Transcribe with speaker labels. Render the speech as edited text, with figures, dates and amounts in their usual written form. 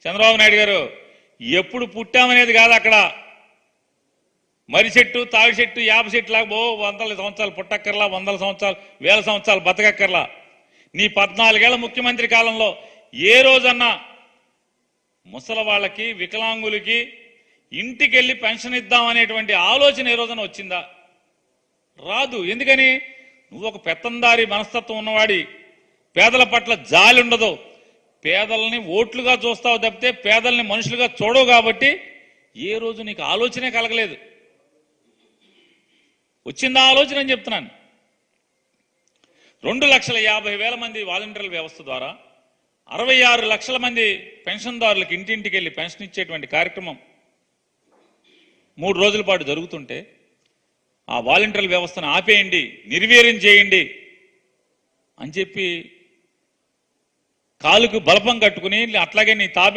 Speaker 1: చంద్రబాబు నాయుడు గారు ఎప్పుడు పుట్టామనేది కాదు అక్కడ. మరి చెట్టు తావి చెట్టు యాప చెట్టు లాగా వందల సంవత్సరాలు పుట్టక్కర్లా, వందల సంవత్సరాలు వేల సంవత్సరాలు బతకక్కర్లా. నీ 14 ఏళ్ల ముఖ్యమంత్రి కాలంలో ఏ రోజన్నా ముసలి వాళ్ళకి వికలాంగులకి ఇంటికెళ్ళి పెన్షన్ ఇద్దామనేటువంటి ఆలోచన ఏ రోజున వచ్చిందా? రాదు. ఎందుకని? నువ్వు ఒక పెత్తందారి మనస్తత్వం ఉన్నవాడి, పేదల పట్ల జాలి ఉండదు, పేదల్ని ఓట్లుగా చూస్తావు తప్పితే పేదల్ని మనుషులుగా చూడవు. కాబట్టి ఏ రోజు నీకు ఆలోచనే కలగలేదు. వచ్చిందా ఆలోచన అని చెప్తున్నాను. 2,50,000 మంది వాలంటీర్ల వ్యవస్థ ద్వారా 66 లక్షల మంది పెన్షన్దారులకు ఇంటింటికి వెళ్ళి పెన్షన్ ఇచ్చేటువంటి కార్యక్రమం 3 రోజుల పాటు జరుగుతుంటే ఆ వాలంటీర్ల వ్యవస్థను ఆపేయండి, నిర్వీర్యం చేయండి అని చెప్పి కాలుకు బలపం కట్టుకుని అట్లాగే నీ తాబే